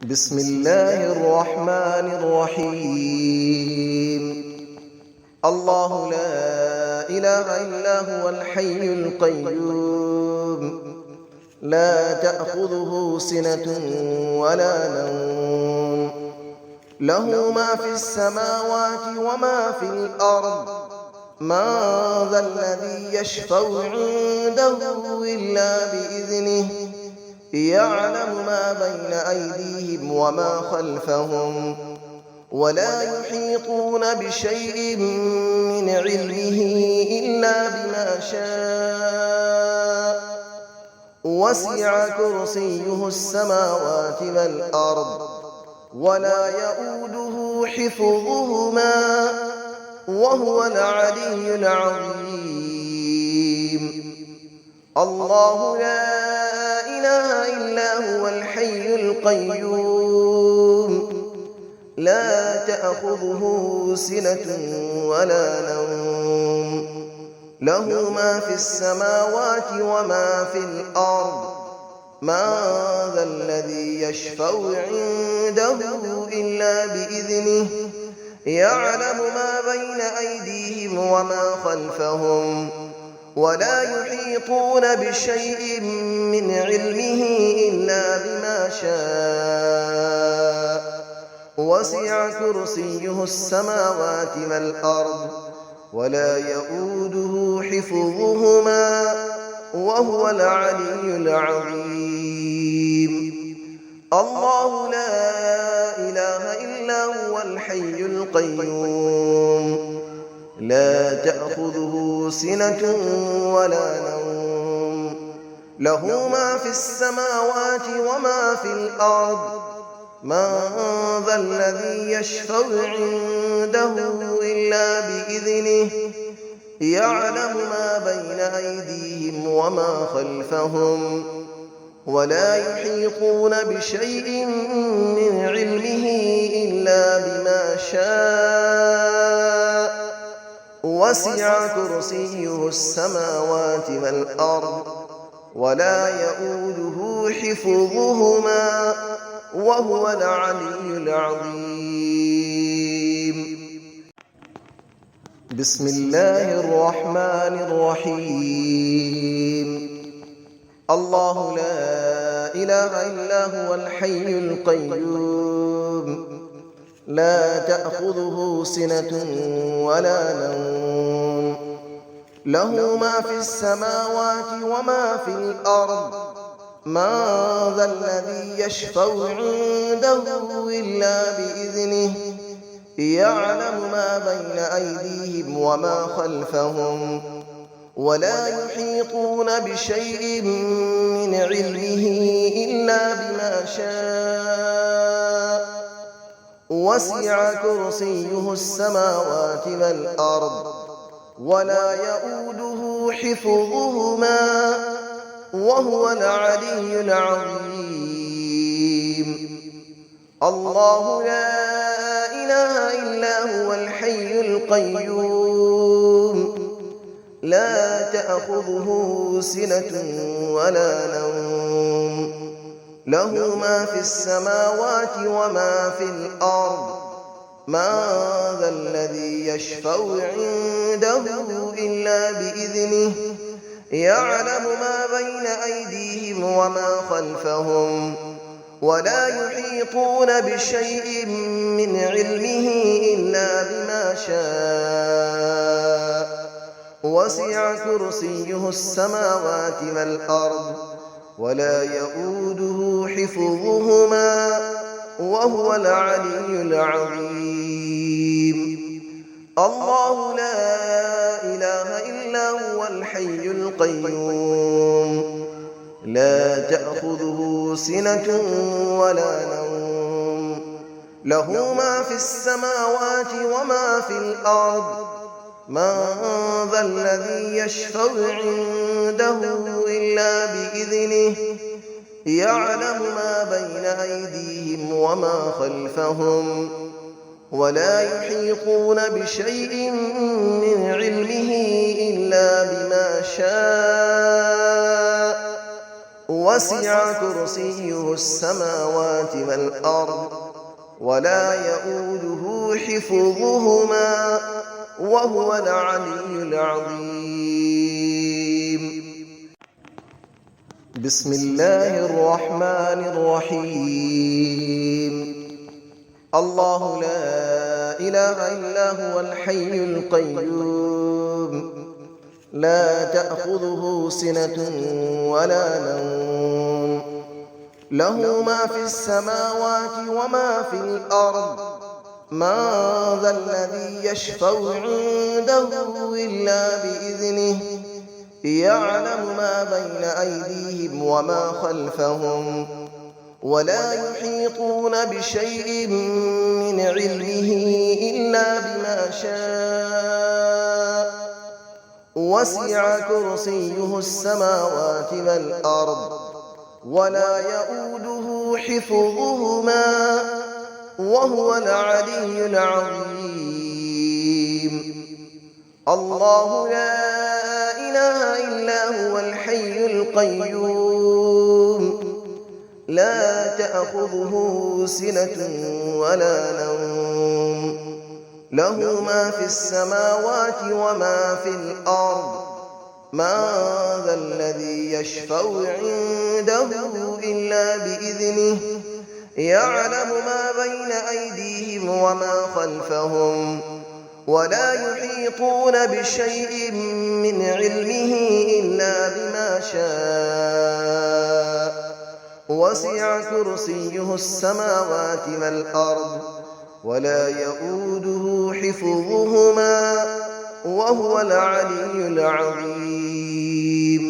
بسم الله الرحمن الرحيم. الله لا إله إلا هو الحي القيوم، لا تأخذه سنة ولا نوم، له ما في السماوات وما في الأرض. من ذا الذي يشفع عنده إلا بإذنه، يعلم ما بين أيديهم وما خلفهم، ولا يحيطون بشيء من علمه إلا بما شاء. وسع كرسيه السماوات والأرض، ولا يؤوده حفظهما، وهو العلي العظيم. الله لا إله إلا هو الحي القيوم، لا تأخذه سنة ولا نوم، له ما في السماوات وما في الأرض. من ذا الذي يشفع عنده إلا بإذنه، يعلم ما بين أيديهم وما خلفهم، ولا يحيطون بشيء من علمه إلا بما شاء. وسع كرسيه السماوات والأرض، ولا يؤوده حفظهما، وهو العلي العظيم. الله لا إله إلا هو الحي القيوم، لا تأخذه سنة ولا نوم، له ما في السماوات وما في الأرض. من ذا الذي يشفع عنده إلا بإذنه، يعلم ما بين أيديهم وما خلفهم، ولا يحيطون بشيء من علمه إلا بما شاء. وسع كرسيه السماوات والأرض، ولا يؤوده حفظهما، وهو العلي العظيم. بسم الله الرحمن الرحيم. الله لا إله إلا هو الحي القيوم، لا تأخذه سنة ولا نوم، له ما في السماوات وما في الأرض. من ذا الذي يشفع عنده إلا بإذنه، يعلم ما بين أيديهم وما خلفهم، ولا يحيطون بشيء من علمه إلا بما شاء. وسع كرسيه السماوات والأرض، ولا يؤوده حفظهما، وهو العلي العظيم. الله لا إله إلا هو الحي القيوم، لا تأخذه سنة ولا نوم، له ما في السماوات وما في الأرض. من ذا الذي يشفع عنده إلا بإذنه، يعلم ما بين أيديهم وما خلفهم، ولا يحيطون بشيء من علمه إلا بما شاء. وسع كرسيه السماوات والأرض، ولا يؤوده حفظهما، وهو العلي العظيم. الله لا إله إلا هو الحي القيوم، لا تأخذه سنة ولا نوم، له ما في السماوات وما في الأرض. من ذا الذي يشفع عنده إلا بإذنه، يعلم ما بين أيديهم وما خلفهم، ولا يحيطون بشيء من علمه إلا بما شاء. وسع كرسيه السماوات والأرض ولا يؤوده حفظهما وهو العلي العظيم. بسم الله الرحمن الرحيم. الله لا إله إلا هو الحي القيوم لا تأخذه سنة ولا نوم له ما في السماوات وما في الأرض من ذا الذي يشفع عنده إلا بإذنه يعلم ما بين أيديهم وما خلفهم ولا يحيطون بشيء من علمه إلا بما شاء وسع كرسيه السماوات والأرض ولا يؤوده حفظهما وهو العلي العظيم. الله لا إله إلا هو الحي القيوم لا تأخذه سنة ولا نوم له ما في السماوات وما في الأرض من ذا الذي يشفع عنده إلا بإذنه يعلم ما بين أيديهم وما خلفهم ولا يحيطون بشيء من علمه إلا بما شاء وسع كرسيه السماوات والأرض ولا يؤوده حفظهما وهو العلي العظيم.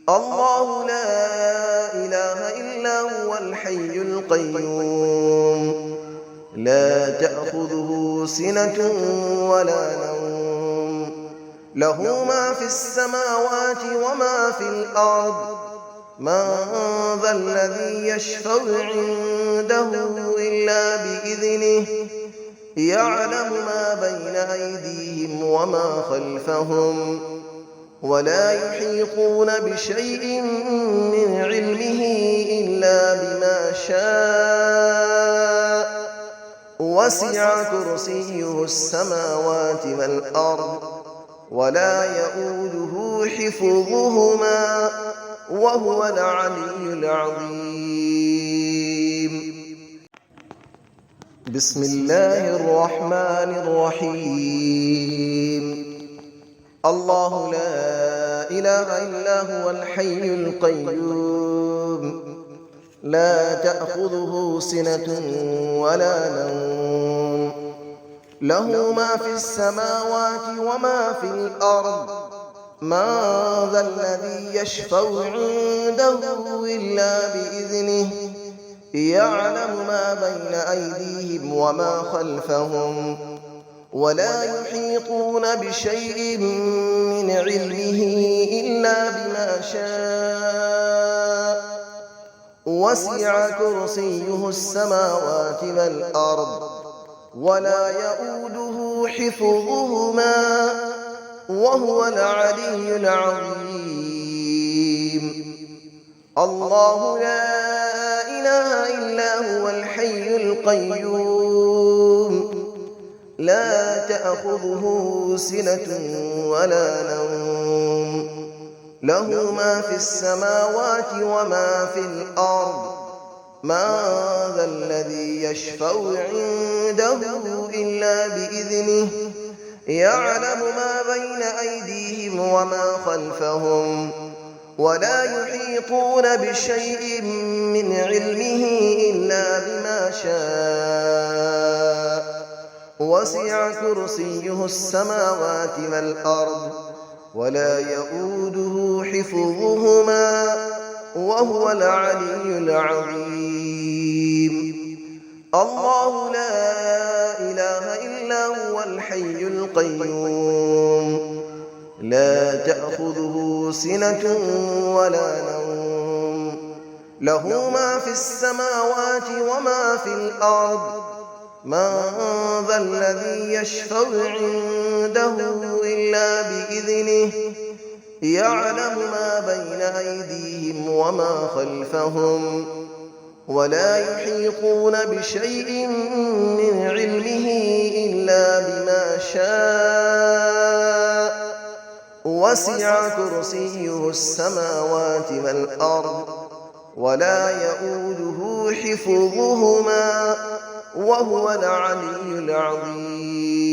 الله لا إله إلا هو الحي القيوم لا تأخذه سنة ولا نوم له ما في السماوات وما في الأرض من ذا الذي يشفع عنده إلا بإذنه يعلم ما بين أيديهم وما خلفهم ولا يحيطون بشيء من علمه إلا بما شاء وسع كرسيه السماوات والأرض ولا يؤوده حفظهما وهو العلي العظيم. بسم الله الرحمن الرحيم. الله لا إله إلا هو الحي القيوم لا تأخذه سنة ولا نوم له ما في السماوات وما في الأرض من ذا الذي يشفع عنده إلا بإذنه يعلم ما بين أيديهم وما خلفهم ولا يحيطون بشيء من علمه إلا بما شاء وسع كرسيه السماوات والأرض ولا يؤوده حفظهما وهو العلي العظيم. الله لا إله إلا هو الحي القيوم لا تأخذه سنة ولا نوم له ما في السماوات وما في الأرض من ذا الذي يشفع عنده إلا بإذنه يعلم ما بين أيديهم وما خلفهم ولا يحيطون بشيء من علمه إلا بما شاء وسع كرسيه السماوات والأرض ولا يؤوده حفظهما وهو العلي العظيم. الله لا إله إلا هو الحي القيوم لا تأخذه سنة ولا نوم له ما في السماوات وما في الأرض من ذا الذي يشفع عنده إلا بإذنه يعلم ما بين أيديهم وما خلفهم ولا يحيطون بشيء من علمه إلا بما شاء وسع كرسيه السماوات والأرض ولا يئوده حفظهما وهو العلي العظيم